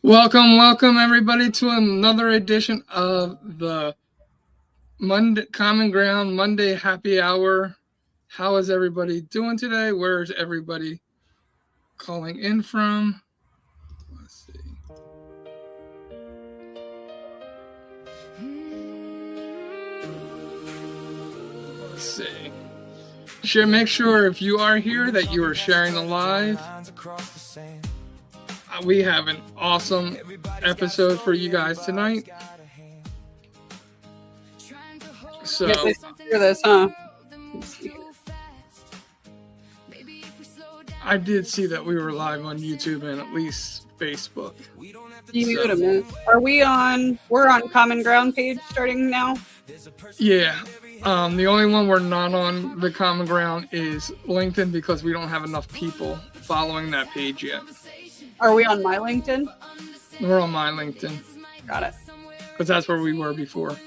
Welcome everybody to another edition of the Monday Common Ground Monday Happy Hour. How is everybody doing today? Where is everybody calling in from? Let's see. Let's see. Make sure if you are here that you are sharing the live. We have an awesome episode for you guys tonight. So hear this, huh? I did see that we were live on YouTube and at least Facebook. Are we on? We're on Common Ground page starting now. Yeah. The only one we're not on the Common Ground is LinkedIn because we don't have enough people following that page yet. Are we on my LinkedIn? We're on my LinkedIn. Got it. Because that's where we were before.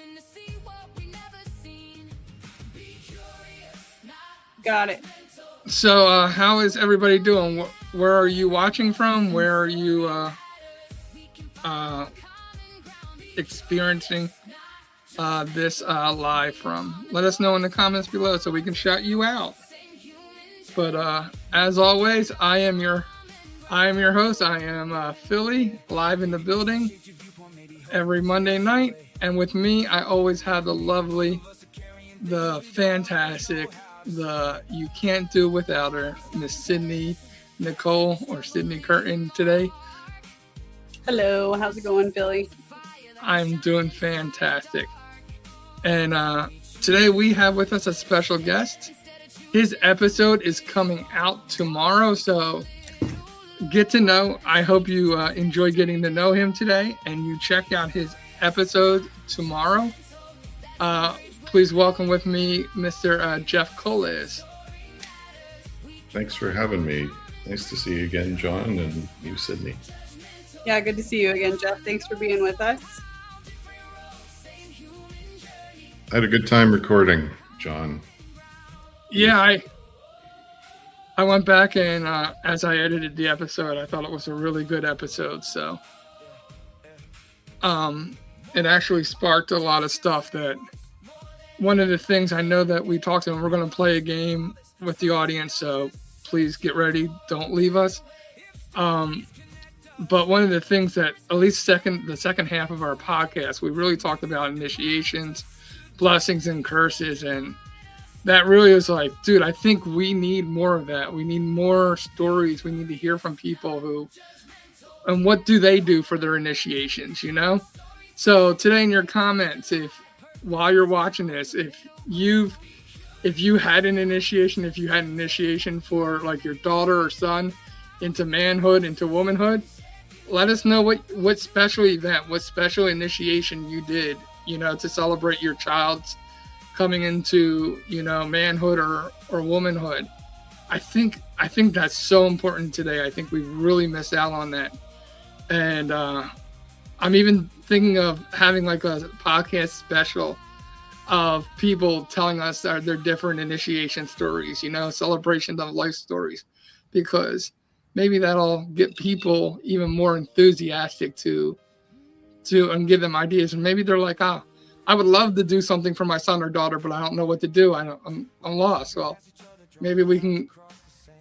Got it. So, how is everybody doing? Where are you watching from? Where are you experiencing this live from? Let us know in the comments below so we can shout you out. But as always, I am your host. I am Philly, live in the building every Monday night. And with me, I always have the lovely, the fantastic, the you can't do without her, Miss Sydney Nicole or Sydney Curtin today. Hello, how's it going, Philly? I'm doing fantastic. And today we have with us a special guest. His episode is coming out tomorrow, so get to know. I hope you enjoy getting to know him today and you check out his episode tomorrow. Please welcome with me Mr. Jeff Kolez. Thanks for having me. Nice to see you again, John, and you, Sydney. Yeah, good to see you again, Jeff. Thanks for being with us. I had a good time recording, John. Yeah, I went back and as I edited the episode, I thought it was a really good episode. So it actually sparked a lot of stuff. That one of the things I know that we talked about, we're going to play a game with the audience, so please get ready. Don't leave us. But one of the things that at least the second half of our podcast, we really talked about initiations, blessings and curses, and that really is like, dude, I think we need more of that. We need more stories. We need to hear from people and what do they do for their initiations, you know? So today in your comments, while you're watching this, if you had an initiation for like your daughter or son into manhood, into womanhood, let us know what special event, what special initiation you did, you know, to celebrate your child's coming into, you know, manhood or womanhood. I think that's so important today. I think we really missed out on that. And I'm even thinking of having like a podcast special of people telling us their different initiation stories, you know, celebrations of life stories, because maybe that'll get people even more enthusiastic to and give them ideas. And maybe they're like, I would love to do something for my son or daughter, but I don't know what to do. I'm lost. Well, maybe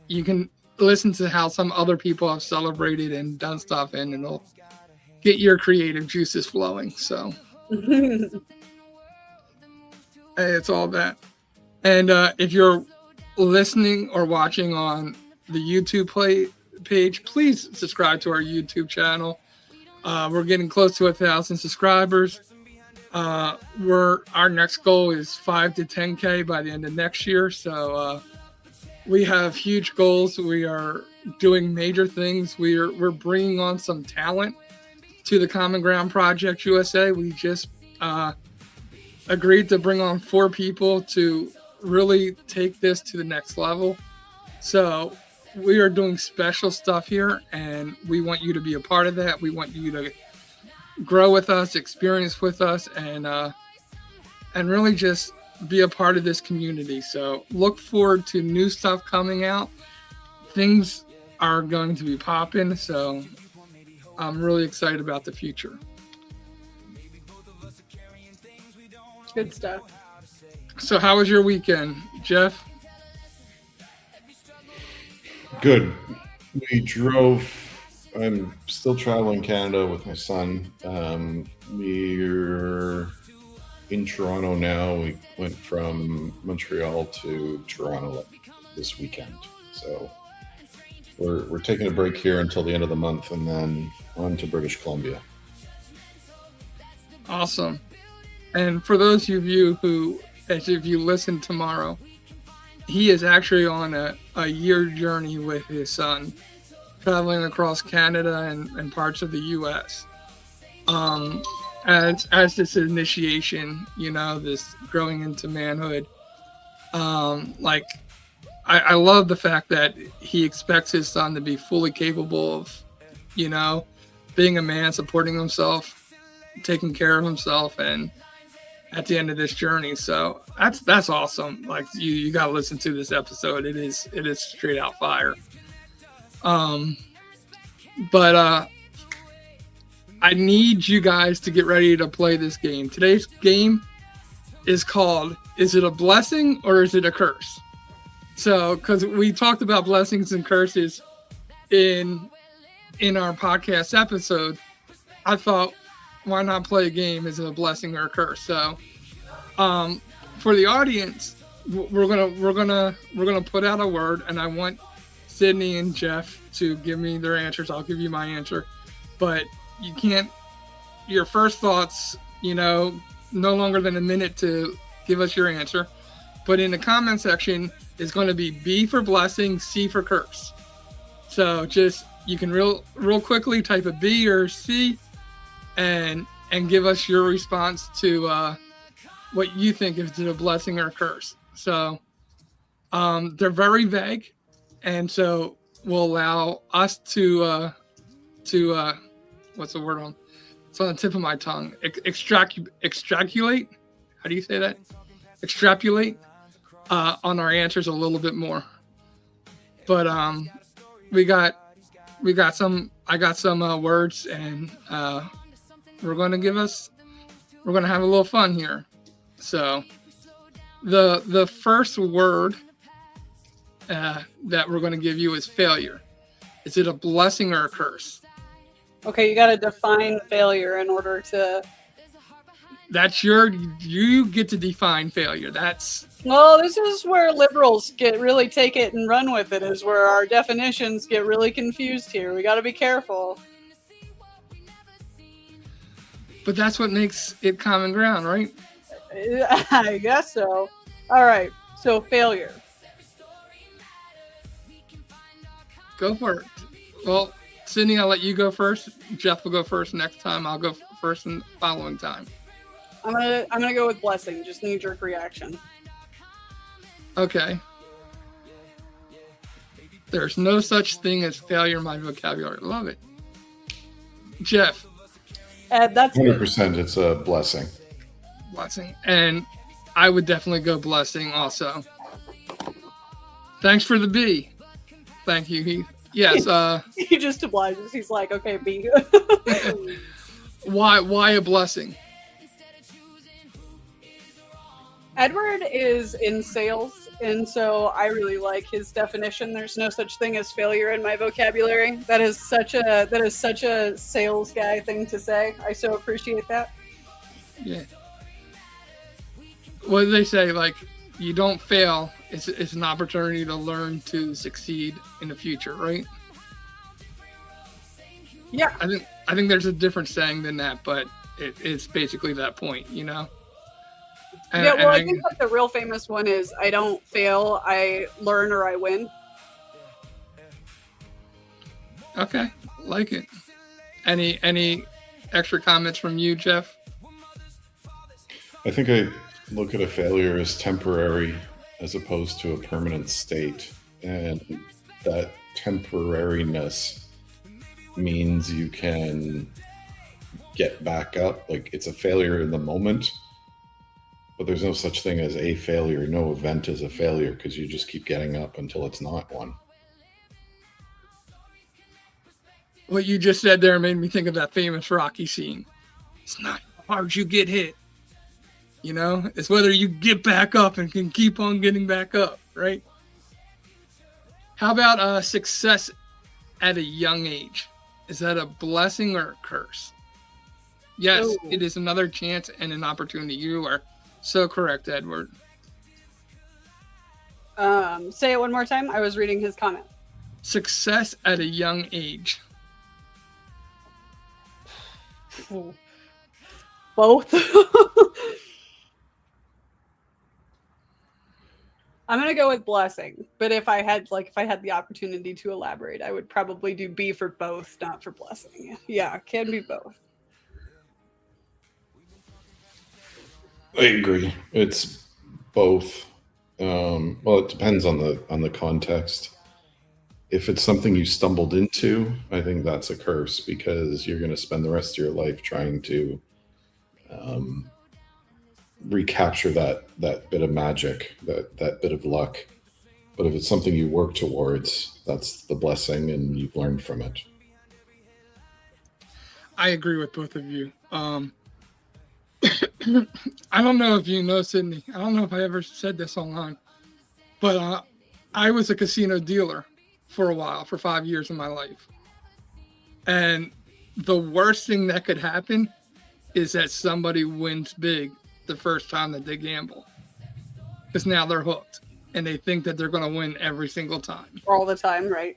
you can listen to how some other people have celebrated and done stuff, and it'll get your creative juices flowing. So hey, it's all that. And if you're listening or watching on the YouTube page, please subscribe to our YouTube channel. We're getting close to 1,000 subscribers. Our next goal is 5 to 10K by the end of next year. So we have huge goals. We are doing major things. We're bringing on some talent to the Common Ground Project USA. We just agreed to bring on 4 people to really take this to the next level. So we are doing special stuff here, and we want you to be a part of that. We want you to grow with us, experience with us, and really just be a part of this community. So look forward to new stuff coming out. Things are going to be popping, so I'm really excited about the future. Good stuff. So how was your weekend, Jeff? Good. We drove. I'm still traveling Canada with my son. We're in Toronto now. We went from Montreal to Toronto this weekend. So we're taking a break here until the end of the month and then on to British Columbia. Awesome. And for those of you who, as if you listen tomorrow, he is actually on a year journey with his son, traveling across Canada and parts of the U.S. As this initiation, this growing into manhood. I love the fact that he expects his son to be fully capable of, being a man, supporting himself, taking care of himself, and at the end of this journey. So that's awesome. Like you got to listen to this episode. It is straight out fire. But I need you guys to get ready to play this game. Today's game is called, is it a blessing or is it a curse? So, because we talked about blessings and curses in our podcast episode, I thought, why not play a game? Is it a blessing or a curse? So, for the audience, we're gonna put out a word, and I want Sydney and Jeff to give me their answers. I'll give you my answer, but you can't. Your first thoughts, no longer than a minute to give us your answer. But in the comment section, it's going to be B for blessing, C for curse. So just you can real quickly type a B or C, and give us your response to what you think if it's a blessing or a curse. So they're very vague, and so we'll allow us to what's the word on? It's on the tip of my tongue. Extrapolate. How do you say that? Extrapolate on our answers a little bit more. But I got some words, and we're gonna have a little fun here. So the first word that we're gonna give you is failure. Is it a blessing or a curse? Okay, you got to define failure in order to. You get to define failure. Well, this is where liberals really take it and run with it, is where our definitions get really confused here. We got to be careful. But that's what makes it common ground, right? I guess so. All right, so failure. Go for it. Well, Sydney, I'll let you go first. Jeff will go first next time. I'll go first the following time. I'm gonna go with blessing. Just knee-jerk reaction. Okay. There's no such thing as failure in my vocabulary. Love it. Jeff. That's 100%. It's a blessing. Blessing. And I would definitely go blessing also. Thanks for the B. Thank you, Heath. Yes. He just obliges. He's like, okay, B. Why a blessing? Edward is in sales, and so I really like his definition. There's no such thing as failure in my vocabulary. That is such a sales guy thing to say. I so appreciate that. Yeah. What do they say? Like, you don't fail. It's an opportunity to learn to succeed in the future, right? Yeah. I think there's a different saying than that, but it's basically that point, And, yeah, well, I think like the real famous one is, I don't fail, I learn or I win. Okay, like it. Any extra comments from you, Jeff? I think I look at a failure as temporary as opposed to a permanent state. And that temporariness means you can get back up. Like, it's a failure in the moment, but there's no such thing as a failure. No event is a failure because you just keep getting up until it's not one. what you just said there made me think of that famous Rocky scene. It's not how hard you get hit. You know, it's whether you get back up and can keep on getting back up, right? How about success at a young age? Is that a blessing or a curse? Yes, Ooh. it is another chance and an opportunity. You are so correct, Edward. Say it one more time. I was reading his comment. Success at a young age. Both. I'm gonna go with blessing, but if I had the opportunity to elaborate, I would probably do B for both, not for blessing. Yeah, can be both. I agree. It's both. Well, it depends on the context. If it's something you stumbled into, I think that's a curse because you're going to spend the rest of your life trying to recapture that bit of magic, that bit of luck. But if it's something you work towards, that's the blessing, and you've learned from it. I agree with both of you. I don't know if you know, Sydney. I don't know if I ever said this online, but I was a casino dealer for a while, for 5 years of my life. And the worst thing that could happen is that somebody wins big the first time that they gamble. Because now they're hooked and they think that they're going to win every single time. All the time, right?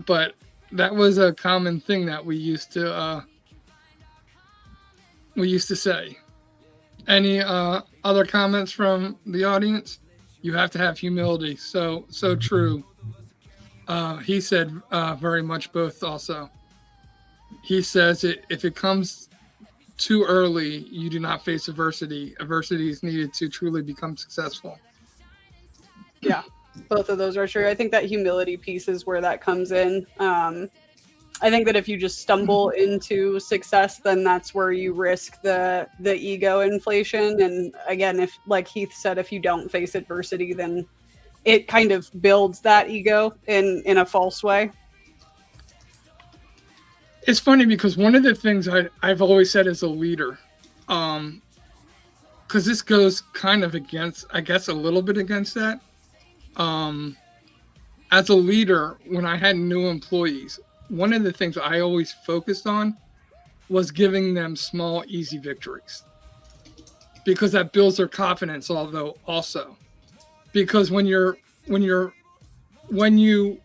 But that was a common thing that we used to say. Any other comments from the audience? You have to have humility. So true. He said very much both also. He says if it comes too early, you do not face adversity. Adversity is needed to truly become successful. Yeah, both of those are true. I think that humility piece is where that comes in. I think that if you just stumble into success, then that's where you risk the ego inflation. And again, if, like Heath said, if you don't face adversity, then it kind of builds that ego in a false way. It's funny because one of the things I've always said as a leader, because this goes kind of against, I guess, a little bit against that. As a leader, when I had new employees, one of the things I always focused on was giving them small, easy victories, because that builds their confidence. Although also, because when you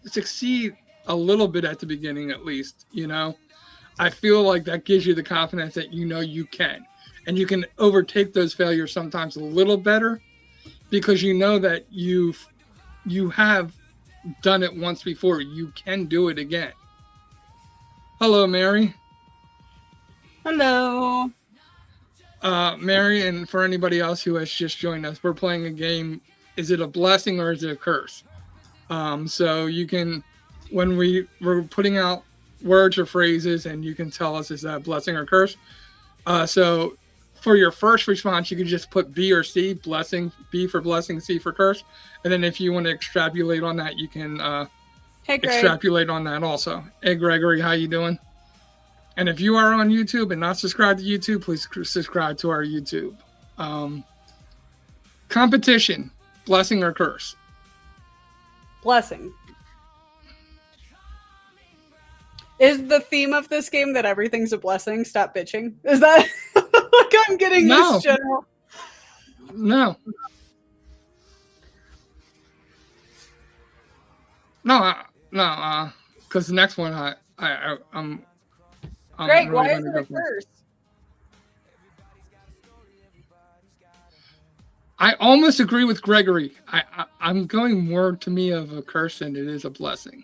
succeed a little bit at the beginning, at least, you know, I feel like that gives you the confidence that you know you can, and you can overtake those failures sometimes a little better, because you know that you have done it once before. You can do it again. Hello, Mary. Hello. Mary, and for anybody else who has just joined us, we're playing a game. Is it a blessing or is it a curse? So you can, when we're putting out words or phrases, and you can tell us, is that a blessing or curse? So for your first response, you can just put B or C, blessing, B for blessing, C for curse. And then if you want to extrapolate on that, you can extrapolate on that also. Hey, Gregory, how you doing? And if you are on YouTube and not subscribed to YouTube, please subscribe to our YouTube. Competition, blessing or curse? Blessing. Is the theme of this game that everything's a blessing? Stop bitching. Is that like I'm getting this general? No, because the next one I'm Greg, really why is gonna it go a for. curse? I almost agree with Gregory. I'm going more to me of a curse than it is a blessing.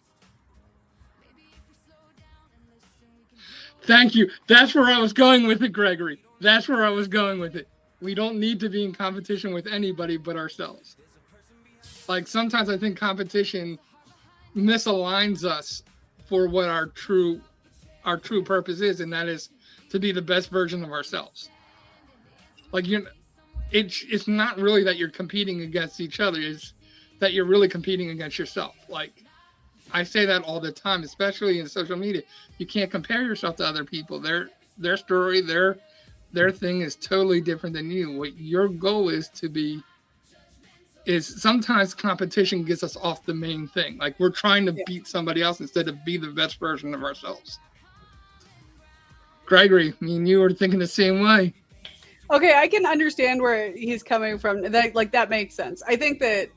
Thank you. That's where I was going with it, Gregory. That's where I was going with it. We don't need to be in competition with anybody but ourselves. Like, sometimes I think competition misaligns us for what our true purpose is, and that is to be the best version of ourselves. Like, it's not really that you're competing against each other. It's that you're really competing against yourself. Like, I say that all the time, especially in social media. You can't compare yourself to other people. Their story, their thing is totally different than you. What your goal is to be is sometimes competition gets us off the main thing. Like we're trying to beat somebody else instead of be the best version of ourselves. Gregory, me and you were thinking the same way. Okay, I can understand where he's coming from. That makes sense. I think that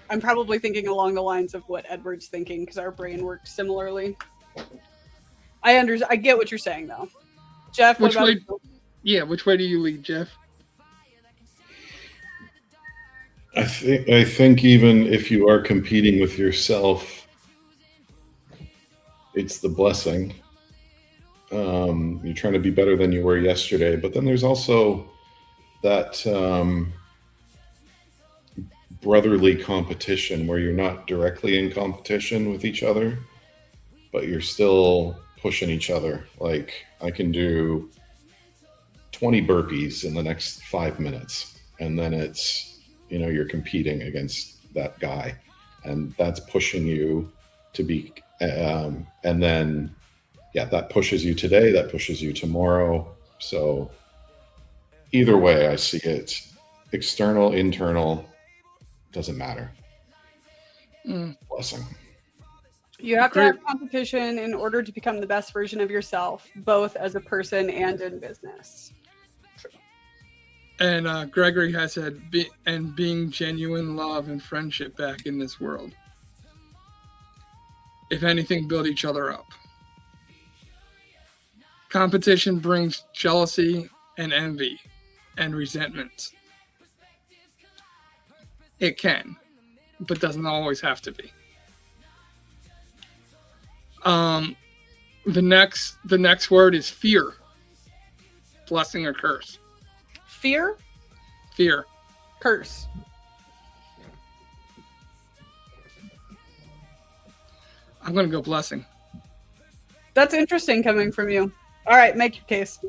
I'm probably thinking along the lines of what Edward's thinking because our brain works similarly. I get what you're saying though. Jeff, which way? Yeah, which way do you lead, Jeff? I think even if you are competing with yourself, it's the blessing. You're trying to be better than you were yesterday, but then there's also that brotherly competition where you're not directly in competition with each other, but you're still pushing each other. Like I can do 20 burpees in the next 5 minutes, and then it's, you're competing against that guy, and that's pushing you to be, and then, that pushes you today, that pushes you tomorrow. So either way, I see it, external, internal, doesn't matter. Blessing. You have to have competition in order to become the best version of yourself, both as a person and in business. And Gregory has said, being genuine love and friendship back in this world. If anything, build each other up. Competition brings jealousy and envy and resentment. It can, but doesn't always have to be. The next word is fear. Blessing or curse? Fear? Fear. Curse. I'm going to go blessing. That's interesting coming from you. All right, make your case.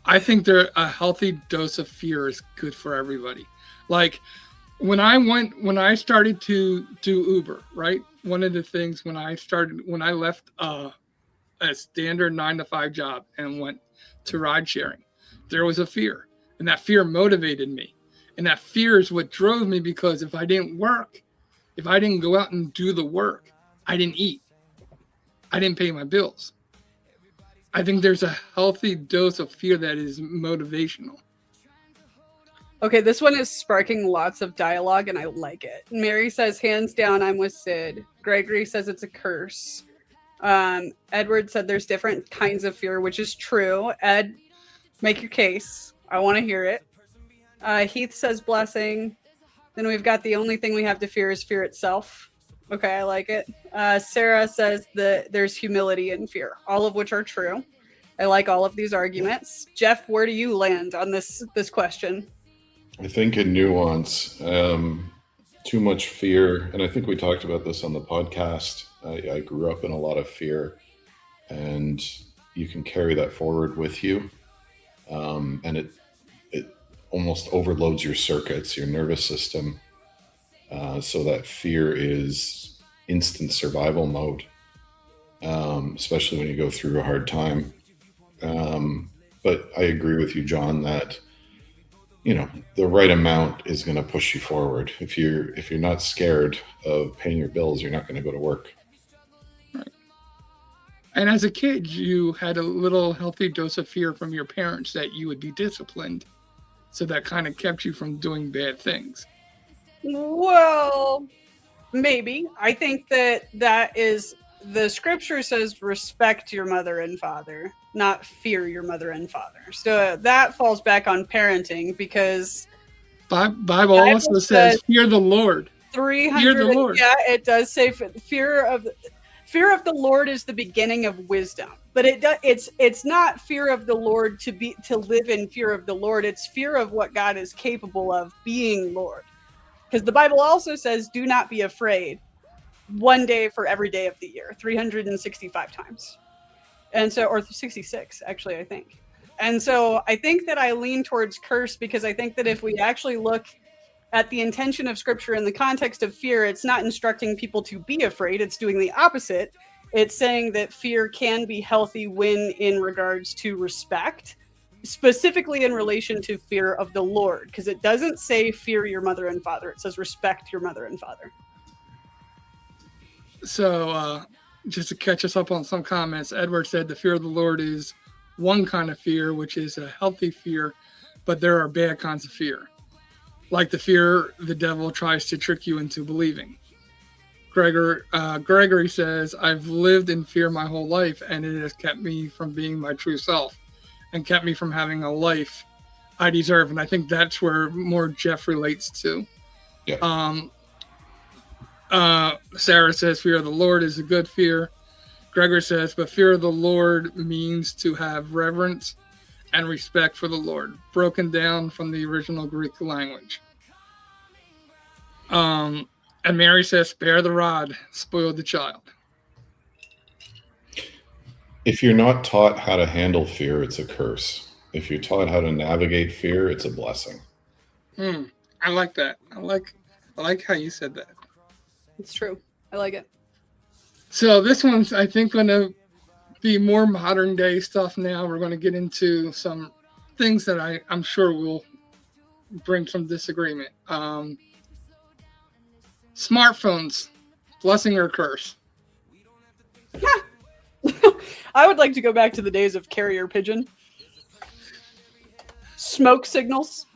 I think a healthy dose of fear is good for everybody. Like when I started to do Uber, right? One of the things when I left a standard 9-to-5 job and went to ride sharing, there was a fear, and that fear motivated me. And that fear is what drove me, because if I didn't work, if I didn't go out and do the work, I didn't eat. I didn't pay my bills. I think there's a healthy dose of fear that is motivational. Okay, this one is sparking lots of dialogue, and I like it. Mary says, hands down, I'm with Sid. Gregory says it's a curse. Edward said there's different kinds of fear, which is true. Ed, make your case. I want to hear it. Heath says blessing. Then we've got the only thing we have to fear is fear itself. Okay, I like it. Sarah says that there's humility and fear, all of which are true. I like all of these arguments. Jeff, where do you land on this question? I think in nuance, too much fear, and I think we talked about this on the podcast. I grew up in a lot of fear, and you can carry that forward with you, and it almost overloads your circuits, your nervous system, so that fear is instant survival mode, especially when you go through a hard time. But I agree with you, John, that the right amount is going to push you forward. If you're not scared of paying your bills, you're not going to go to work. Right. And as a kid, you had a little healthy dose of fear from your parents that you would be disciplined. So that kind of kept you from doing bad things. Well, maybe. I think that is, the scripture says respect your mother and father, not fear your mother and father. So that falls back on parenting, because Bible also says fear the Lord. 300, fear the Lord. Yeah, it does say fear of the Lord is the beginning of wisdom. But it's not fear of the Lord to live in fear of the Lord. It's fear of what God is capable of being Lord. Because the Bible also says, do not be afraid, one day for every day of the year, 365 times. And so, or 66, actually, I think. And so I think that I lean towards curse, because I think that if we actually look at the intention of Scripture in the context of fear, it's not instructing people to be afraid. It's doing the opposite. It's saying that fear can be healthy when in regards to respect, specifically in relation to fear of the Lord, because it doesn't say fear your mother and father. It says respect your mother and father. So just to catch us up on some comments, Edward said the fear of the Lord is one kind of fear, which is a healthy fear, but there are bad kinds of fear, like the fear the devil tries to trick you into believing. Gregory says, I've lived in fear my whole life, and it has kept me from being my true self and kept me from having a life I deserve. And I think that's where more Jeff relates to. Yeah. Sarah says, fear of the Lord is a good fear. Gregory says, but fear of the Lord means to have reverence and respect for the Lord, broken down from the original Greek language. And Mary says, spare the rod, spoil the child. If you're not taught how to handle fear, it's a curse. If you're taught how to navigate fear, it's a blessing. I like that. I like how you said that. It's true. I like it. So this one's, I think, going to be more modern day stuff now. We're going to get into some things that I'm sure will bring some disagreement. Smartphones, blessing or curse? I would like to go back to the days of carrier pigeon. Smoke signals.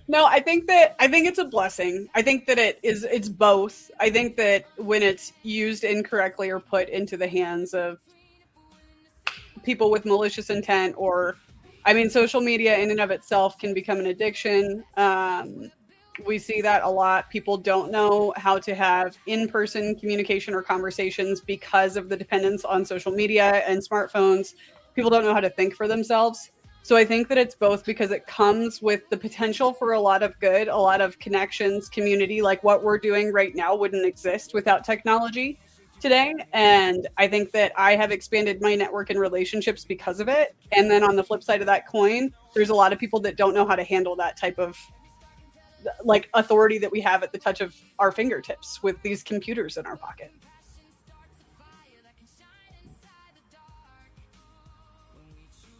No, I think it's a blessing. I think that it's both. I think that when it's used incorrectly or put into the hands of people with malicious intent, or, I mean, social media in and of itself can become an addiction. We see that a lot. People don't know how to have in-person communication or conversations because of the dependence on social media and smartphones. People don't know how to think for themselves. So I think that it's both, because it comes with the potential for a lot of good, a lot of connections, community, like what we're doing right now wouldn't exist without technology today. And I think that I have expanded my network and relationships because of it. And then on the flip side of that coin, there's a lot of people that don't know how to handle that type of like authority that we have at the touch of our fingertips with these computers in our pocket.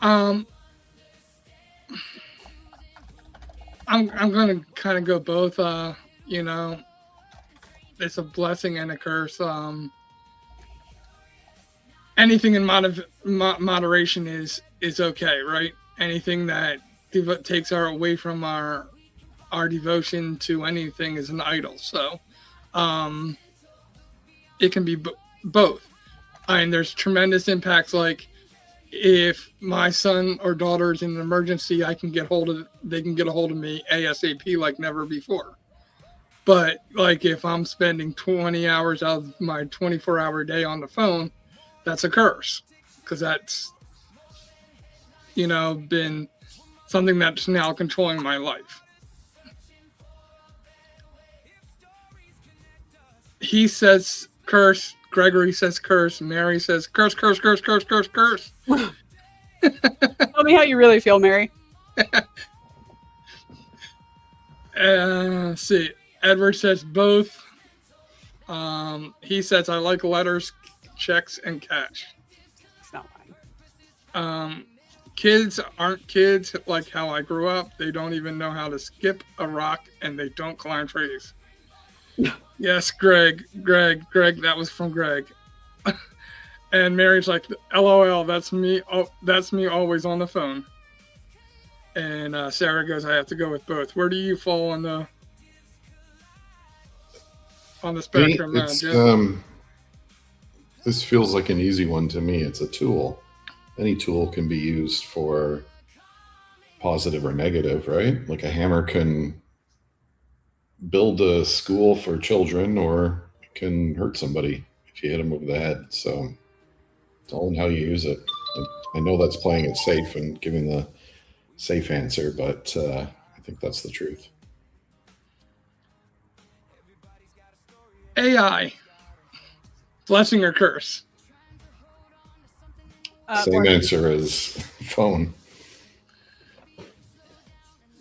I'm going to kind of go both. You know, it's a blessing and a curse. Anything in moderation is okay, right? Anything that takes away from our devotion to anything is an idol. So it can be both. I mean, there's tremendous impacts. Like if my son or daughter is in an emergency, they can get a hold of me ASAP like never before. But like if I'm spending 20 hours out of my 24-hour day on the phone, that's a curse, because that's, you know, been something that's now controlling my life. He says curse. Gregory says curse. Mary says curse, curse, curse, curse, curse, curse. Tell me how you really feel, Mary. See, Edward says both. He says, I like letters, checks, and cash. It's not mine. Kids aren't kids like how I grew up. They don't even know how to skip a rock, and they don't climb trees. Yes, Greg, that was from Greg. And Mary's like, LOL, that's me. Oh, that's me always on the phone. And Sarah goes, I have to go with both. Where do you fall on the spectrum now, Jim? This feels like an easy one to me. It's a tool. Any tool can be used for positive or negative, right? Like a hammer can build a school for children, or it can hurt somebody if you hit them over the head. So it's all in how you use it. I know that's playing it safe and giving the safe answer, but I think that's the truth. AI, blessing or curse? Same answer as phone.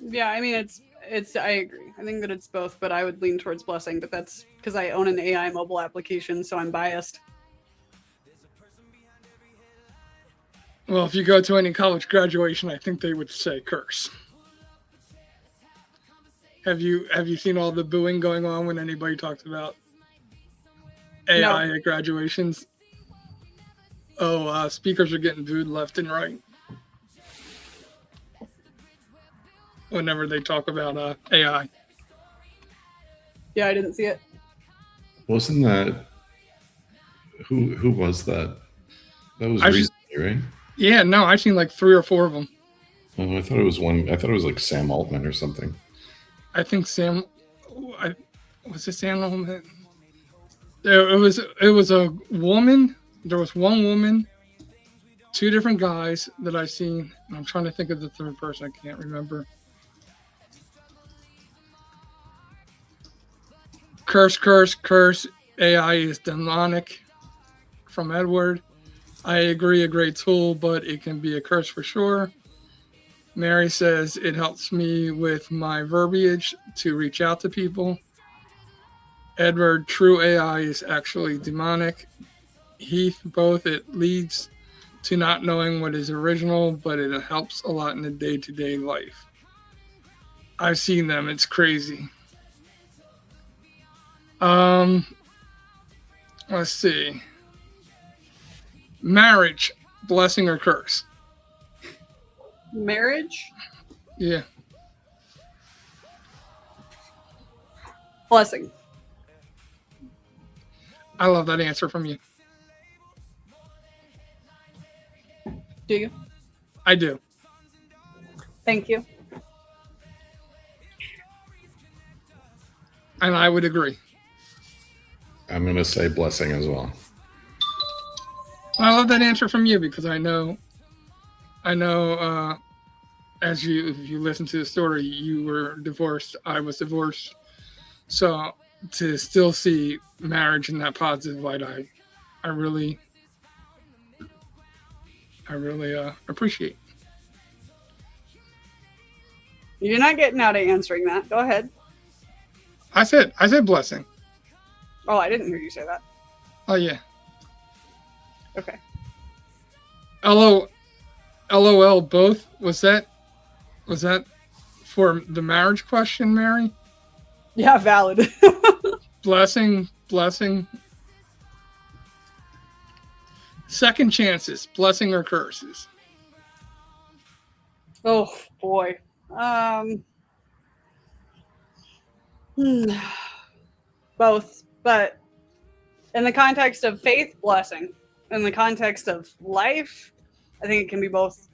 Yeah, I mean, I agree. I think that it's both, but I would lean towards blessing. But that's because I own an AI mobile application, so I'm biased. Well, if you go to any college graduation, I think they would say curse. Have you seen all the booing going on when anybody talks about AI at graduations? Oh, speakers are getting booed left and right whenever they talk about AI. Yeah, I didn't see it. Wasn't that who was that? That was recently, right? Yeah, no, I've seen like 3 or 4 of them. Oh, I thought it was one. I thought it was like Sam Altman or something. I think was it Sam Altman? It was a woman. There was one woman, 2 different guys that I've seen. And I'm trying to think of the third person. I can't remember. Curse, curse, curse. AI is demonic. From Edward. I agree, a great tool, but it can be a curse for sure. Mary says it helps me with my verbiage to reach out to people. Edward, true AI is actually demonic. Heath, both, it leads to not knowing what is original, but it helps a lot in the day-to-day life. I've seen them, it's crazy. Let's see. Marriage, blessing or curse? Marriage? Yeah. Blessing. I love that answer from you. Do you? I do. Thank you. And I would agree. I'm going to say blessing as well. I love that answer from you because I know, if you listen to the story, you were divorced, I was divorced. So to still see marriage in that positive light, I really appreciate. You're not getting out of answering that. Go ahead. I said blessing. Oh, I didn't hear you say that. Oh yeah. Okay. LOL both. Was that for the marriage question, Mary? Yeah, valid. Blessing. Second chances, blessing or curses? Oh boy. Both, but in the context of faith, blessing. In the context of life, I think it can be both.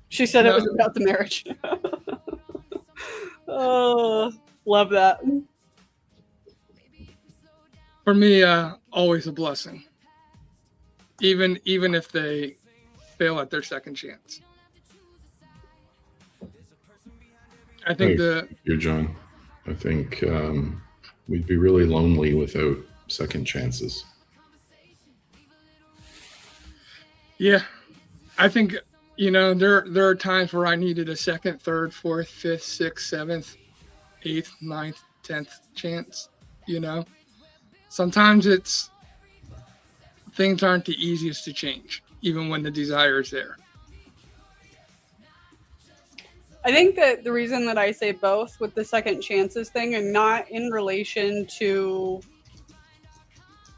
She said it was about the marriage. Oh, love that. For me, always a blessing. Even if they fail at their second chance. I think you're John. I think we'd be really lonely without second chances. Yeah, I think there are times where I needed a second, third, fourth, fifth, sixth, seventh, eighth, ninth, 10th chance. Sometimes things aren't the easiest to change, even when the desire is there. I think that the reason that I say both with the second chances thing, and not in relation to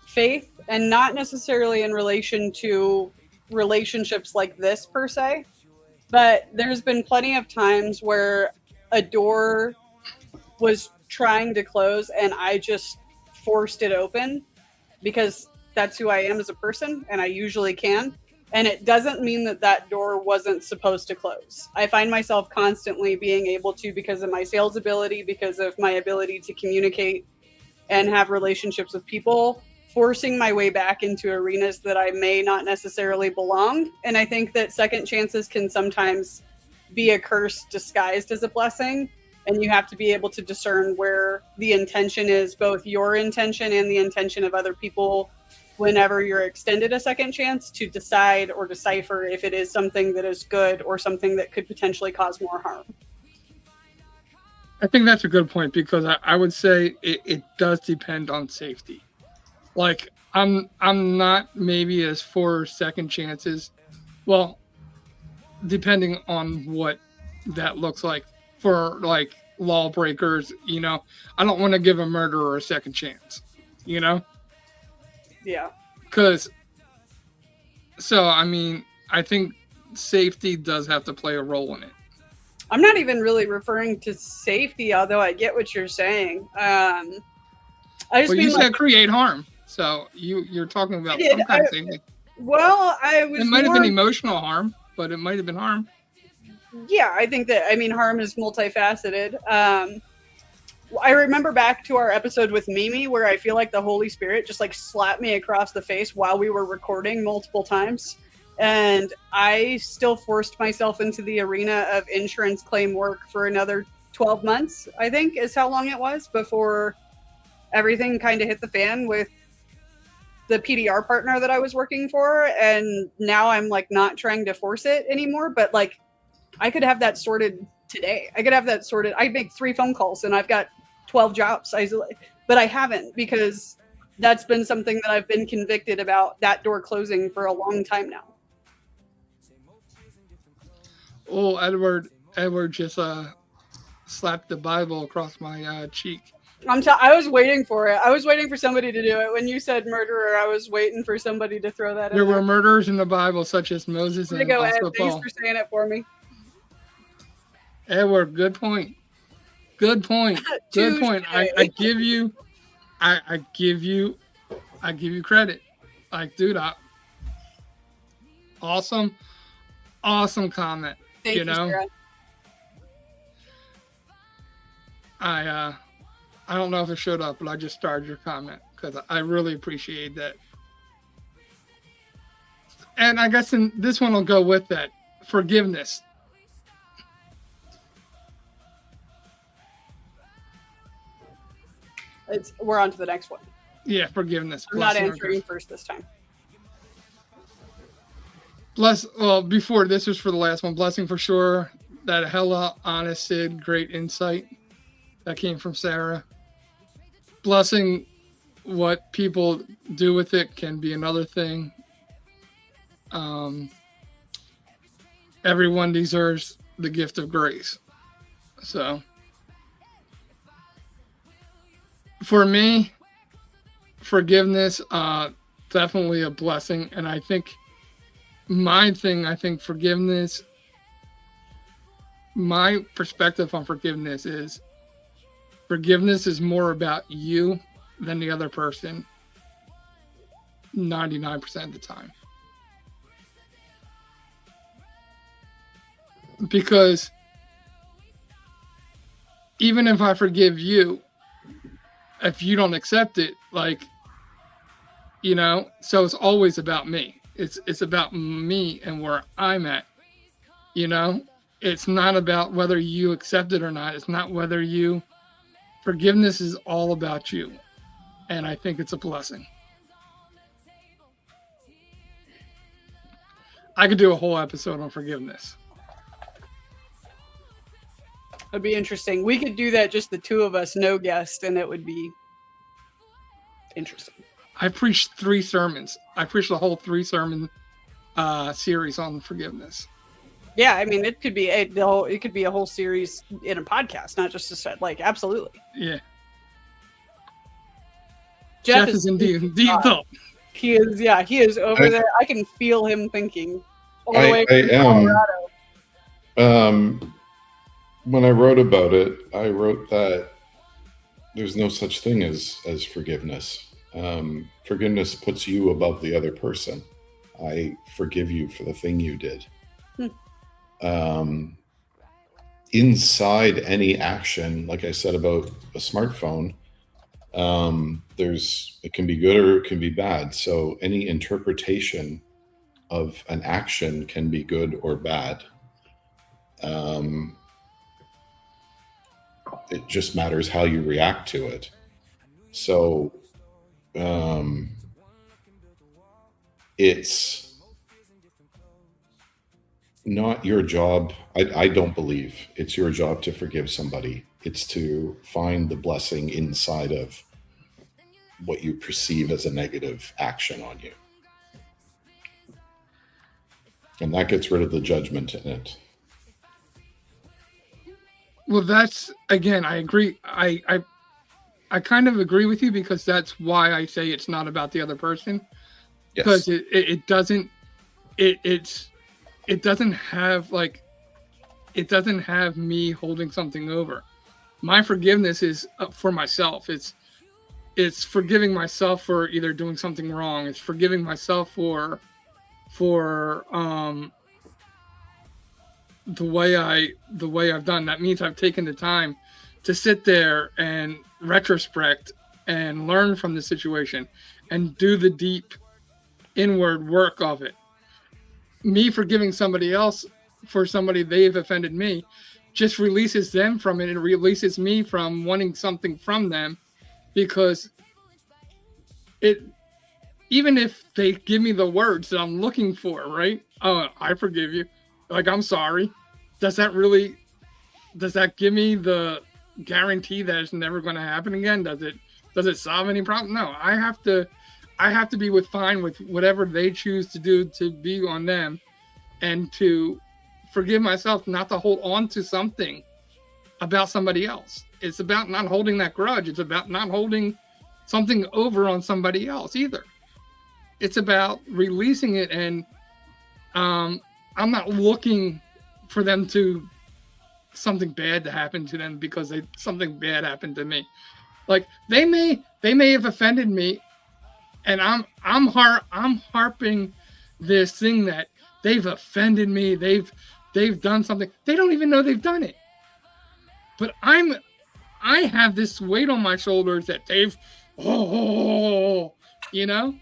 faith and not necessarily in relation to relationships like this per se, but there's been plenty of times where a door was trying to close and I just forced it open because that's who I am as a person and I usually can. And it doesn't mean that door wasn't supposed to close. I find myself constantly being able to, because of my sales ability, because of my ability to communicate and have relationships with people, forcing my way back into arenas that I may not necessarily belong. And I think that second chances can sometimes be a curse disguised as a blessing. And you have to be able to discern where the intention is, both your intention and the intention of other people whenever you're extended a second chance to decide or decipher if it is something that is good or something that could potentially cause more harm. I think that's a good point, because I would say it does depend on safety. Like, I'm not maybe as for second chances. Well, depending on what that looks like for like lawbreakers, I don't want to give a murderer a second chance, Yeah. because I think safety does have to play a role in it. I'm not even really referring to safety, although I get what you're saying. I just Well, mean you said create harm, so you're talking about some kind of safety. Well, I was. It might have been emotional harm, but it might have been harm. Yeah, I think that, harm is multifaceted. I remember back to our episode with Mimi where I feel like the Holy Spirit just like slapped me across the face while we were recording multiple times. And I still forced myself into the arena of insurance claim work for another 12 months, I think is how long it was before everything kind of hit the fan with the PDR partner that I was working for. And now I'm like not trying to force it anymore, but like I could have that sorted today. I could have that sorted. I make 3 phone calls and I've got 12 jobs, but I haven't, because that's been something that I've been convicted about, that door closing for a long time now. Oh, Edward just slapped the Bible across my cheek. I was waiting for it. I was waiting for somebody to do it. When you said murderer, I was waiting for somebody to throw that in there. There were murderers in the Bible, such as Moses and go, Ed. Paul. Thanks for saying it for me. Edward, good point. Good point. Good point. I give you credit. Like, dude, awesome comment. Thank you, Sarah. I don't know if it showed up, but I just started your comment because I really appreciate that. And I guess this one will go with that. Forgiveness. We're on to the next one. Yeah, forgiveness. I'm not answering first this time. Before this was for the last one. Blessing for sure. That hella honest Sid, great insight. That came from Sarah. Blessing, what people do with it can be another thing. Everyone deserves the gift of grace. So, for me, forgiveness, definitely a blessing. And I think forgiveness, my perspective on forgiveness is more about you than the other person 99% of the time. Because even if I forgive you, if you don't accept it, so it's always about me. It's about me and where I'm at, It's not about whether you accept it or not. It's not whether forgiveness is all about you. And I think it's a blessing. I could do a whole episode on forgiveness. It'd be interesting. We could do that, just the two of us, no guest, and it would be interesting. I preached 3 sermons. I preached the whole 3 sermon series on forgiveness. Yeah, it could be a whole series in a podcast, not just a set. Absolutely. Yeah. Jeff is in deep thought. He is. Yeah, he is over there. I can feel him thinking all the way from Colorado. When I wrote about it, I wrote that there's no such thing as forgiveness. Forgiveness puts you above the other person. I forgive you for the thing you did. Inside any action, like I said about a smartphone, it can be good or it can be bad. So any interpretation of an action can be good or bad. It just matters how you react to it. So it's not your job. I don't believe it's your job to forgive somebody. It's to find the blessing inside of what you perceive as a negative action on you. And that gets rid of the judgment in it. Well, that's, again, I agree. I kind of agree with you, because that's why I say it's not about the other person. Yes. Because it doesn't have, like, it doesn't have me holding something over. My forgiveness is for myself. It's forgiving myself for either doing something wrong. It's forgiving myself for the way I've done. That means I've taken the time to sit there and retrospect and learn from the situation and do the deep inward work of it. Me forgiving somebody else for somebody they've offended me just releases them from it. It releases me from wanting something from them, because even if they give me the words that I'm looking for, right? Oh, I forgive you. Like, I'm sorry. Does that give me the guarantee that it's never going to happen again? Does it solve any problem? No, I have to be fine with whatever they choose to do, to be on them, and to forgive myself, not to hold on to something about somebody else. It's about not holding that grudge. It's about not holding something over on somebody else either. It's about releasing it, and I'm not looking for them to something bad to happen to them because something bad happened to me. Like, they may have offended me, and I'm harping this thing that they've offended me. They've done something. They don't even know they've done it. But I have this weight on my shoulders that you know?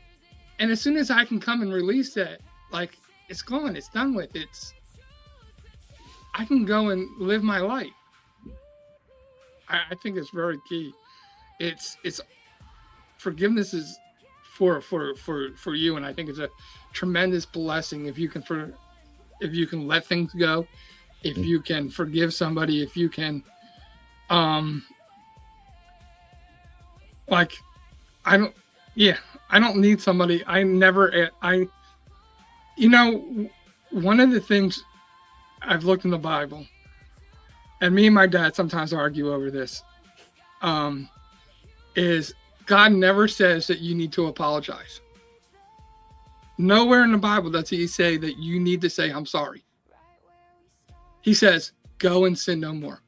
And as soon as I can come and release that, like, it's gone, it's done with. I can go and live my life. I think it's very key. It's forgiveness is for you, and I think it's a tremendous blessing if you can let things go, if you can forgive somebody, if you can I don't need somebody. One of the things I've looked in the Bible, and me and my dad sometimes argue over this, is God never says that you need to apologize. Nowhere in the Bible does he say that you need to say, I'm sorry. He says, go and sin no more.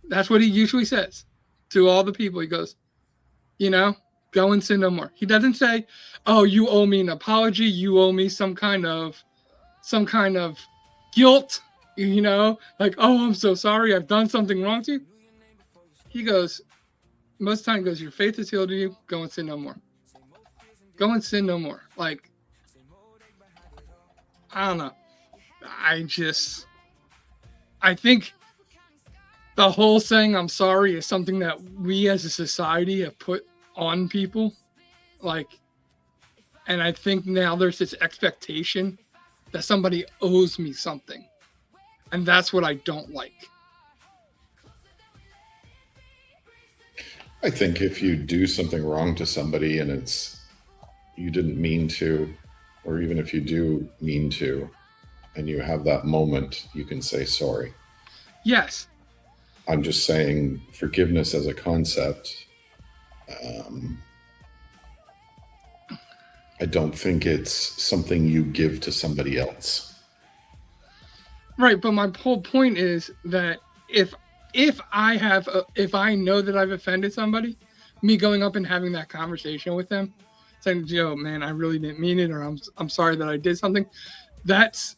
That's what he usually says to all the people. He goes, go and sin no more. He doesn't say, oh, you owe me an apology. You owe me some kind of guilt, like, oh, I'm so sorry, I've done something wrong to you. He goes, most of the time, goes, your faith is healed to you. Go and sin no more. Go and sin no more. Like, I don't know. I think the whole saying I'm sorry is something that we as a society have put on people. Like, and I think now there's this expectation that somebody owes me something. And that's what I don't like. I think if you do something wrong to somebody and you didn't mean to, or even if you do mean to, and you have that moment, you can say sorry. Yes. I'm just saying forgiveness as a concept, I don't think it's something you give to somebody else. Right, but my whole point is that if I know that I've offended somebody, me going up and having that conversation with them, saying, "Yo, man, I really didn't mean it," or "I'm sorry that I did something," that's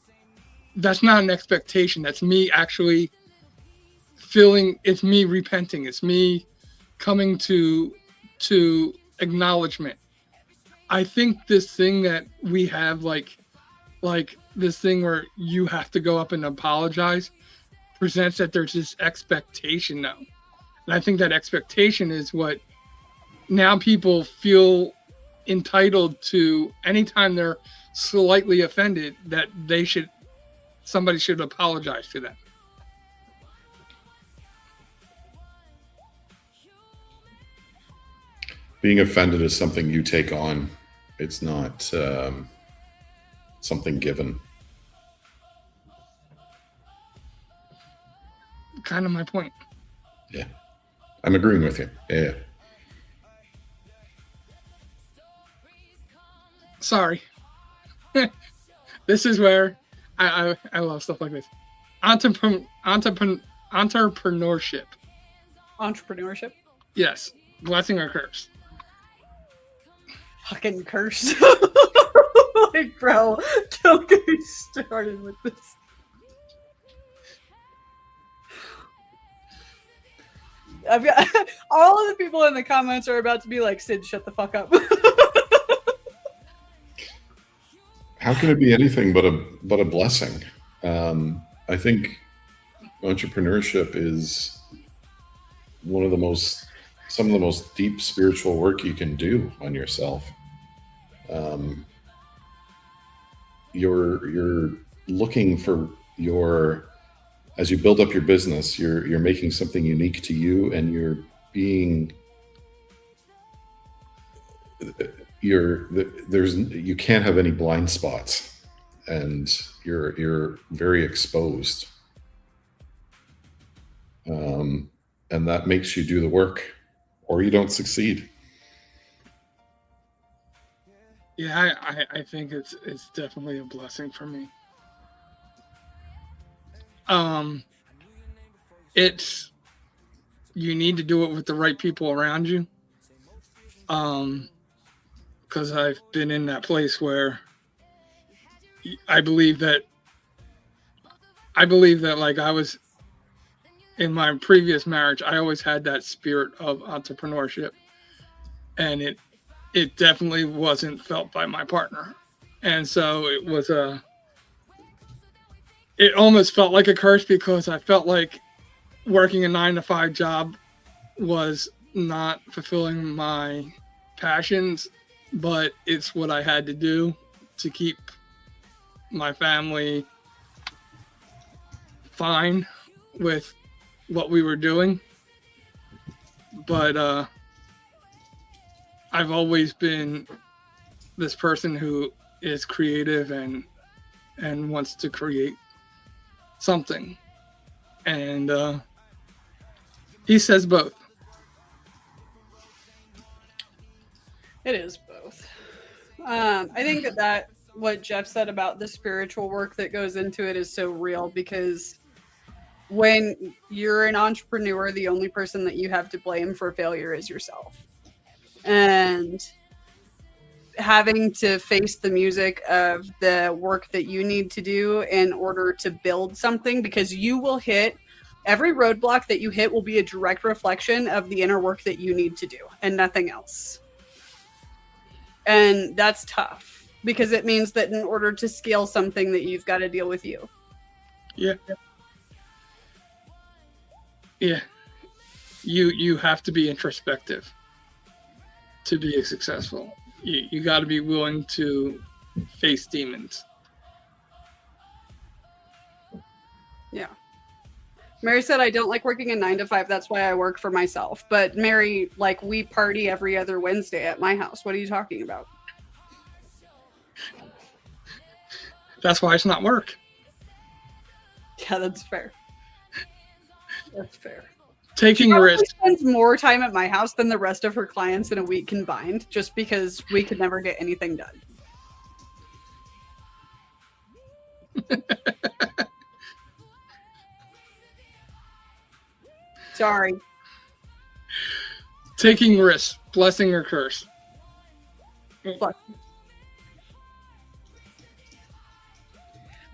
not an expectation. That's me actually feeling. It's me repenting. It's me coming to acknowledgement. I think this thing that we have, like this thing where you have to go up and apologize, presents that there's this expectation now. And I think that expectation is what now people feel entitled to, anytime they're slightly offended, that somebody should apologize to them. Being offended is something you take on. It's not something given. Kind of my point. Yeah. I'm agreeing with you. Yeah. Sorry. This is where I love stuff like this. Entrepreneurship. Entrepreneurship? Yes. Blessing or curse? Fucking curse. Like, bro, don't get me started with this. I've got all of the people in the comments are about to be like, Sid, shut the fuck up. How can it be anything but a blessing? I think entrepreneurship is some of the most deep spiritual work you can do on yourself. You're looking for as you build up your business, you're making something unique to you, and you can't have any blind spots, and you're very exposed, and that makes you do the work, or you don't succeed. Yeah, I think it's definitely a blessing for me. You need to do it with the right people around you. Because I've been in that place where I believe that like I was in my previous marriage, I always had that spirit of entrepreneurship, and it definitely wasn't felt by my partner. And so it almost felt like a curse, because I felt like working a 9-to-5 job was not fulfilling my passions, but it's what I had to do to keep my family fine with what we were doing. But I've always been this person who is creative and wants to create something. And he says both. It is both. I think that what Jeff said about the spiritual work that goes into it is so real, because when you're an entrepreneur, the only person that you have to blame for failure is yourself. And having to face the music of the work that you need to do in order to build something, because you will hit every roadblock that you hit will be a direct reflection of the inner work that you need to do and nothing else. And that's tough, because it means that in order to scale something, that you've got to deal with you. Yeah. Yeah. You have to be introspective to be successful. You got to be willing to face demons. Yeah. Mary said, I don't like working a 9-to-5. That's why I work for myself. But Mary, like, we party every other Wednesday at my house. What are you talking about? That's why it's not work. Yeah, that's fair. That's fair. Taking risks. She spends more time at my house than the rest of her clients in a week combined, just because we could never get anything done. Sorry. Taking risks, blessing or curse?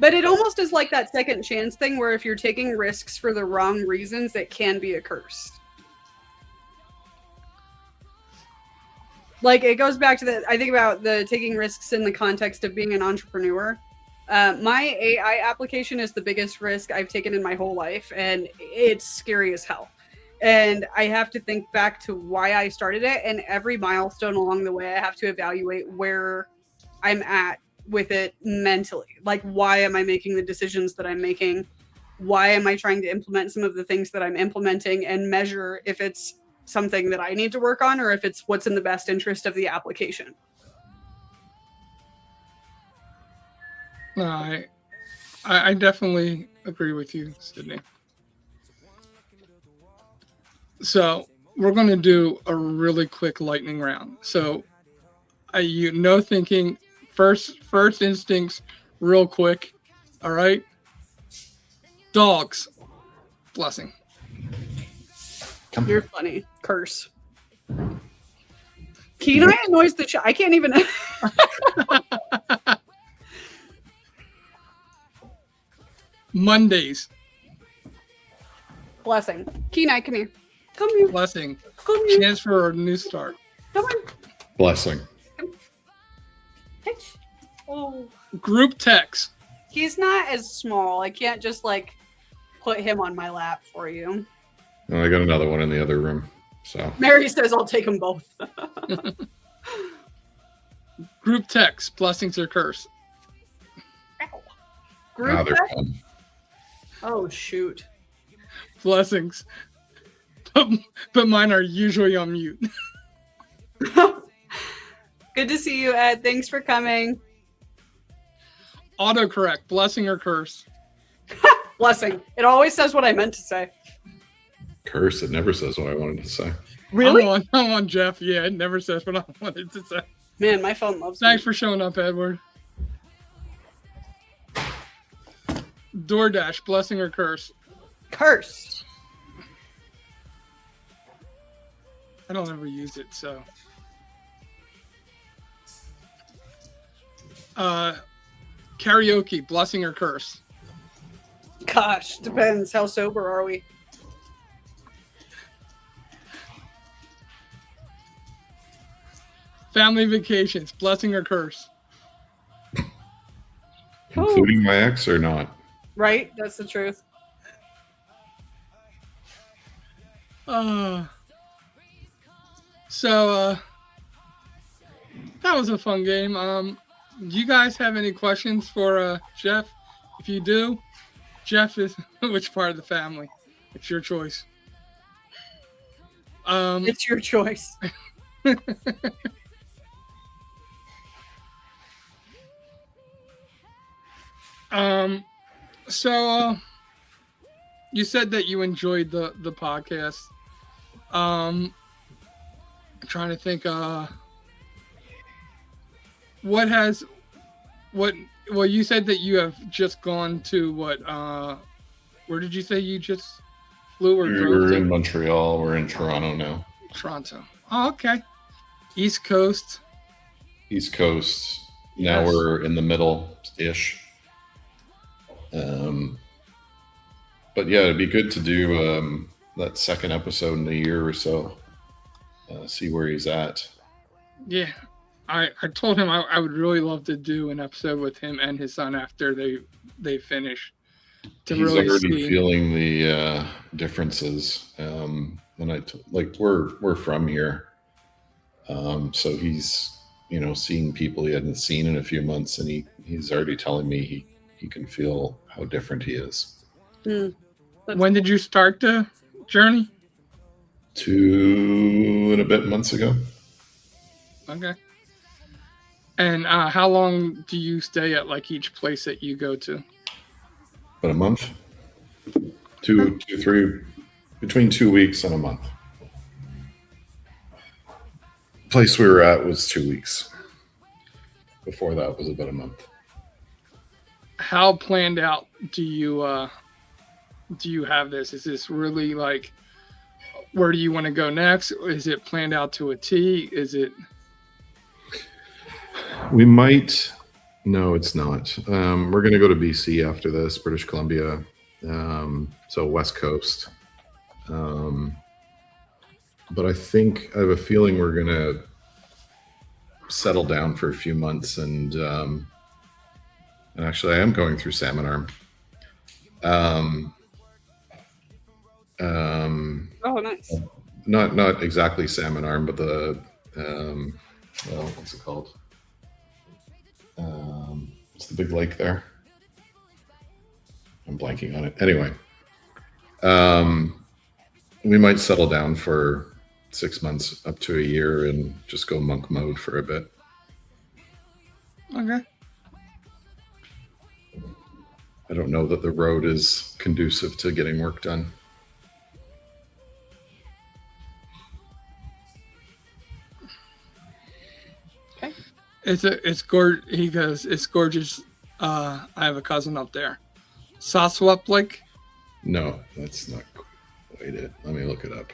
But it almost is like that second chance thing, where if you're taking risks for the wrong reasons, it can be a curse. Like, it goes back to I think about the taking risks in the context of being an entrepreneur. My AI application is the biggest risk I've taken in my whole life, and it's scary as hell. And I have to think back to why I started it. And every milestone along the way, I have to evaluate where I'm at with it mentally. Like, why am I making the decisions that I'm making? Why am I trying to implement some of the things that I'm implementing, and measure if it's something that I need to work on or if it's what's in the best interest of the application. No, I definitely agree with you, Sydney. So we're going to do a really quick lightning round. So no thinking, first instincts, real quick. All right. Dogs. Blessing. You're funny. Curse. Kenai annoys the I can't even. Mondays. Blessing. Kenai, come here. Come here. Blessing. Come here. Chance for a new start. Come on. Blessing. Oh. Group text. He's not as small. I can't just like put him on my lap for you. Oh, I got another one in the other room. So Mary says I'll take them both. Group text. Blessings or curse. Group they're text? fun. Oh shoot. Blessings. But mine are usually on mute. Good to see you, Ed. Thanks for coming. Autocorrect. Blessing or curse. Blessing. It always says what I meant to say. Curse. It never says what I wanted to say. Really? I'm on Jeff. Yeah, it never says what I wanted to say. Man, my phone loves Thanks me. for showing up, Edward. DoorDash. Blessing or curse. Curse. I don't ever use it, so. Karaoke. Blessing or curse. Gosh, depends. How sober are we? Family vacations. Blessing or curse. Including my ex or not? Right? That's the truth. So that was a fun game. Do you guys have any questions for Jeff? If you do, Jeff is which part of the family? It's your choice. It's your choice. So you said that you enjoyed the podcast. I'm trying to think well, you said that you have just gone to where did you say you just flew or drove We're to? in Montreal. We're in Toronto now. Toronto. Oh, okay. East Coast. East Coast. Now Yes. we're in the middle-ish. But yeah, it'd be good to do that second episode in a year or so. See where he's at. Yeah. I told him I would really love to do an episode with him and his son after they finish. He's really already see. feeling the differences. And we're from here, so he's seeing people he hadn't seen in a few months, and he's already telling me he can feel how different he is. When did you start the journey? 2 and a bit months ago. Okay. And how long do you stay at like each place that you go to? About a month. 3 between 2 weeks and a month. The place we were at was 2 weeks. Before that was about a month. How planned out do you have this? Is this really like where do you want to go next? Is it planned out to a T? Is it? We might. No, it's not. We're going to go to BC after this, British Columbia. So West Coast. But I think I have a feeling we're going to settle down for a few months, and actually I am going through Salmon Arm. Oh, nice. Not exactly salmon arm, but the what's it called? What's the big lake there? I'm blanking on it. Anyway, we might settle down for 6 months up to a year and just go monk mode for a bit. Okay. I don't know that the road is conducive to getting work done. Okay. It's gorgeous. He goes, it's gorgeous. I have a cousin up there. Saswap Lake? No, that's not. Wait, let me look it up.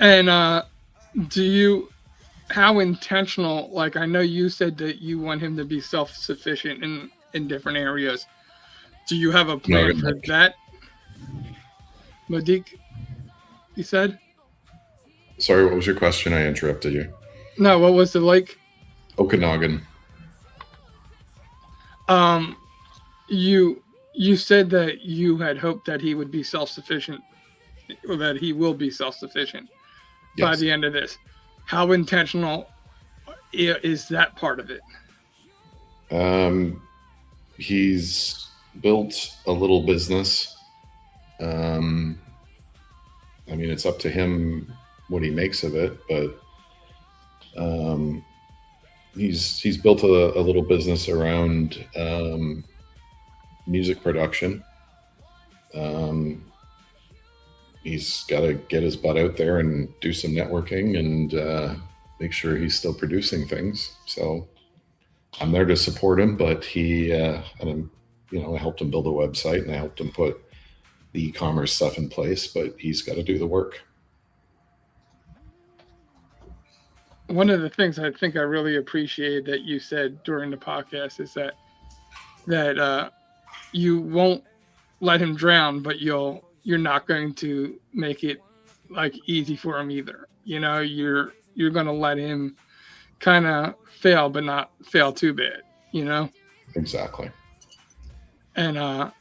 And how intentional, like I know you said that you want him to be self-sufficient in different areas. Do you have a plan for that? Modique, you said? Sorry, what was your question? I interrupted you. No, what was the lake? Okanagan. You said that you had hoped that he would be self-sufficient, or that he will be self-sufficient by the end of this. How intentional is that part of it? He's built a little business. I mean, it's up to him what he makes of it, but he's built a little business around music production. He's got to get his butt out there and do some networking and make sure he's still producing things. So I'm there to support him, but I helped him build a website and I helped him put the e-commerce stuff in place, but he's got to do the work. One of the things I think I really appreciated that you said during the podcast is that you won't let him drown, but you're not going to make it like easy for him either. You know, you're going to let him kind of fail, but not fail too bad, you know? Exactly. And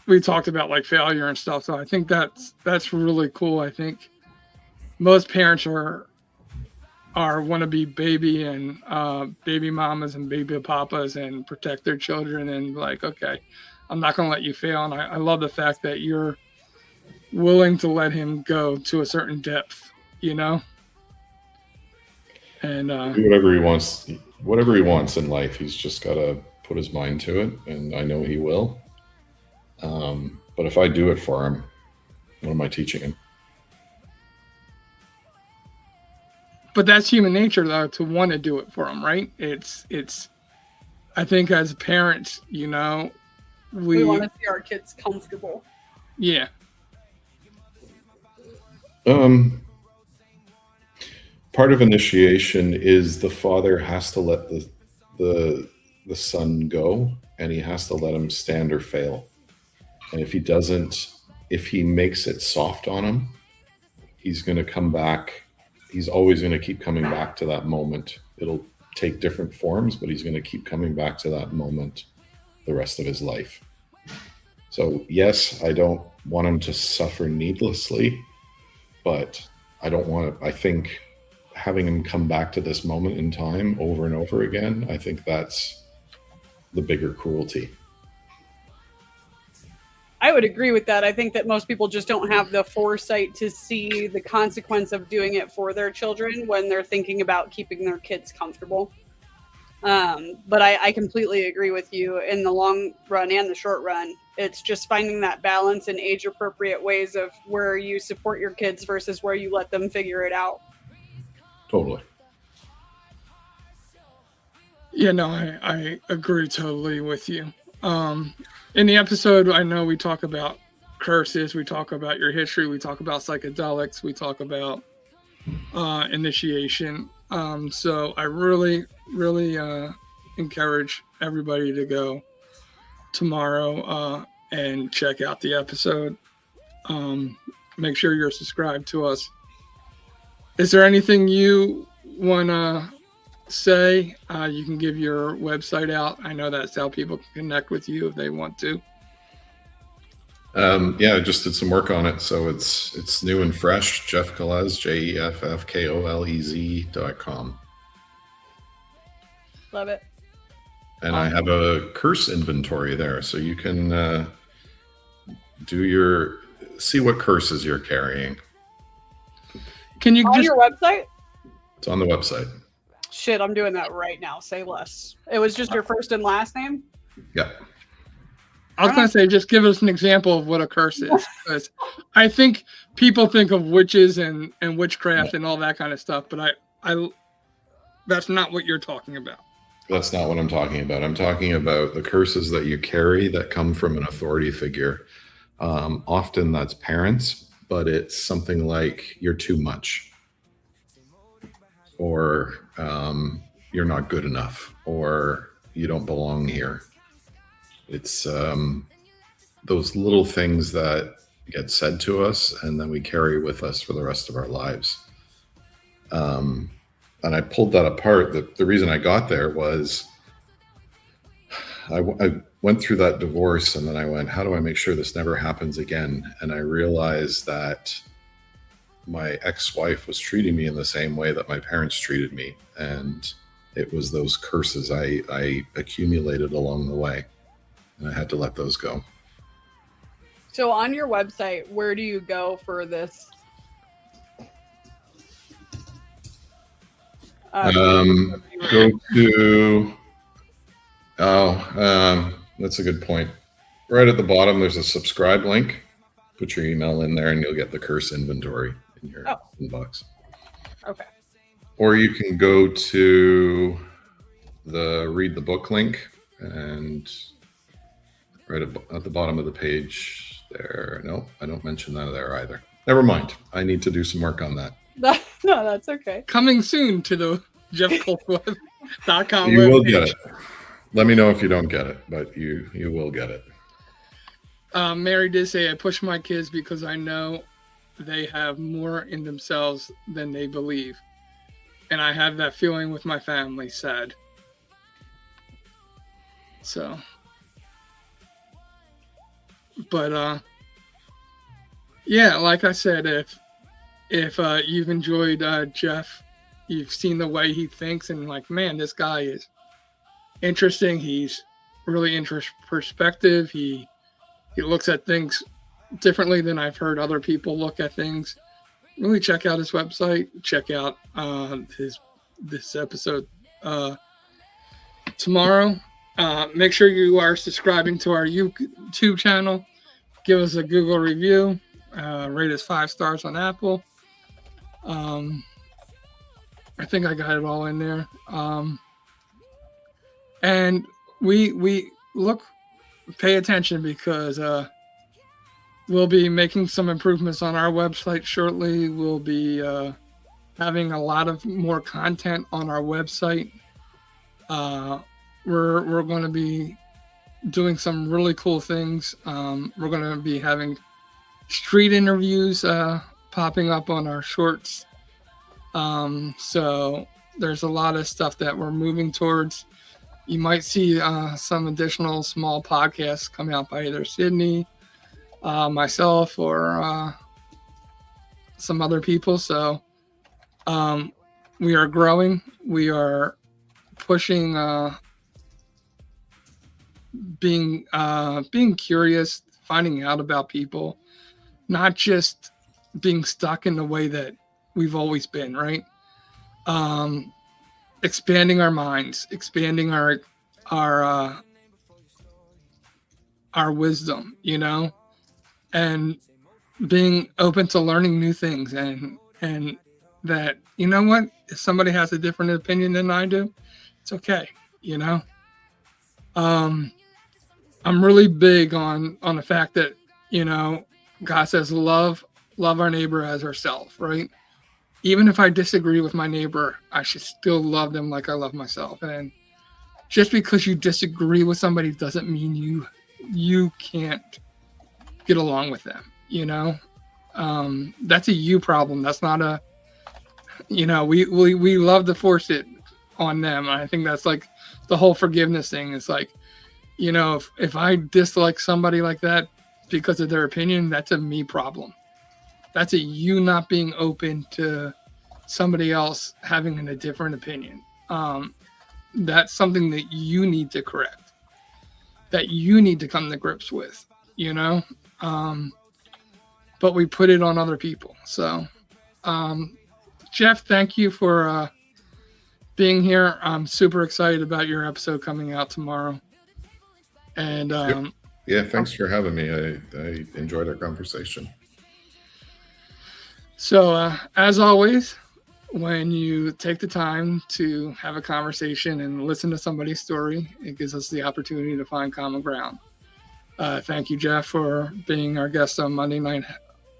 we talked about like failure and stuff. So I think that's really cool. I think most parents are want to be baby and baby mamas and baby papas and protect their children and like, okay, I'm not going to let you fail. And I love the fact that you're willing to let him go to a certain depth, you know? And do whatever he wants in life. He's just got to put his mind to it. And I know he will. But if I do it for him, what am I teaching him? But that's human nature, though, to want to do it for them, right? It's. I think as parents, you know, we want to see our kids comfortable. Yeah. Part of initiation is the father has to let the son go, and he has to let him stand or fail. And if he doesn't, if he makes it soft on him, he's going to come back. He's always going to keep coming back to that moment. It'll take different forms, but he's going to keep coming back to that moment the rest of his life. So yes, I don't want him to suffer needlessly, but I think having him come back to this moment in time over and over again, I think that's the bigger cruelty. I would agree with that. I think that most people just don't have the foresight to see the consequence of doing it for their children when they're thinking about keeping their kids comfortable. But I completely agree with you in the long run and the short run. It's just finding that balance in age appropriate ways of where you support your kids versus where you let them figure it out. Totally. Yeah, no, I agree totally with you. In the episode, I know we talk about curses, we talk about your history, we talk about psychedelics, we talk about initiation. So I really, really encourage everybody to go tomorrow and check out the episode. Make sure you're subscribed to us. Is there anything you want to say, you can give your website out. I know that's how people can connect with you if they want to. Yeah, I just did some work on it, so it's new and fresh. Jeff Kolez, JEFFKOLEZ.com. Love it. And I have a curse inventory there, so you can see what curses you're carrying. Can you on your website? It's on the website. Shit, I'm doing that right now. Say less. It was just your first and last name? Yeah. I was going to say, just give us an example of what a curse is. Because I think people think of witches and witchcraft and all that kind of stuff, but I that's not what you're talking about. That's not what I'm talking about. I'm talking about the curses that you carry that come from an authority figure. Often that's parents, but it's something like you're too much, or you're not good enough, or you don't belong here. It's those little things that get said to us and then we carry with us for the rest of our lives. And I pulled that apart. The reason I got there was I went through that divorce, and then I went, how do I make sure this never happens again? And I realized that my ex-wife was treating me in the same way that my parents treated me. And it was those curses I accumulated along the way. And I had to let those go. So on your website, where do you go for this? Go to, that's a good point. Right at the bottom, there's a subscribe link. Put your email in there and you'll get the curse inventory in your inbox. Okay. Or you can go to the read the book link, and right at the bottom of the page there. No, I don't mention that there either. Never mind. I need to do some work on that. No, that's okay. Coming soon to the jeffkolez.com. You will get it. Let me know if you don't get it, but you will get it. Mary did say, I push my kids because I know they have more in themselves than they believe. And I have that feeling with my family, sad. So, but yeah, like I said, if you've enjoyed Jeff, you've seen the way he thinks, and like, man, this guy is interesting. He's really perspective. He looks at things differently than I've heard other people look at things. Really check out his website. Check out this episode tomorrow. Make sure you are subscribing to our YouTube channel. Give us a Google review. Rate us 5 stars on Apple. I think I got it all in there. And we pay attention, because we'll be making some improvements on our website shortly. We'll be having a lot of more content on our website. We're going to be doing some really cool things. We're going to be having street interviews popping up on our shorts. So there's a lot of stuff that we're moving towards. You might see some additional small podcasts come out by either Sydney, myself, or some other people. So we are growing. We are pushing, being curious, finding out about people, not just being stuck in the way that we've always been, right? Expanding our minds, expanding our wisdom, and being open to learning new things, and that, you know what, if somebody has a different opinion than I do, it's okay, I'm really big on the fact that, God says love our neighbor as ourselves, right? Even if I disagree with my neighbor, I should still love them like I love myself. And just because you disagree with somebody doesn't mean you can't get along with them, That's a you problem. That's not a, we love to force it on them. And I think that's like the whole forgiveness thing is like, you know, if I dislike somebody like that because of their opinion, that's a me problem. That's a you not being open to somebody else having a different opinion. That's something that you need to correct, that you need to come to grips with, you know? But we put it on other people. So, Jeff, thank you for being here. I'm super excited about your episode coming out tomorrow. And yeah, thanks for having me. I enjoyed our conversation. So, as always, when you take the time to have a conversation and listen to somebody's story, it gives us the opportunity to find common ground. Thank you, Jeff, for being our guest on Monday Night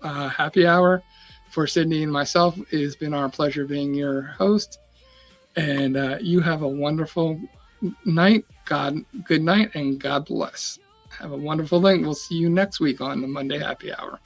Happy Hour. For Sydney and myself, it has been our pleasure being your host. And you have a wonderful night. Good night, and God bless. Have a wonderful thing. We'll see you next week on the Monday Happy Hour.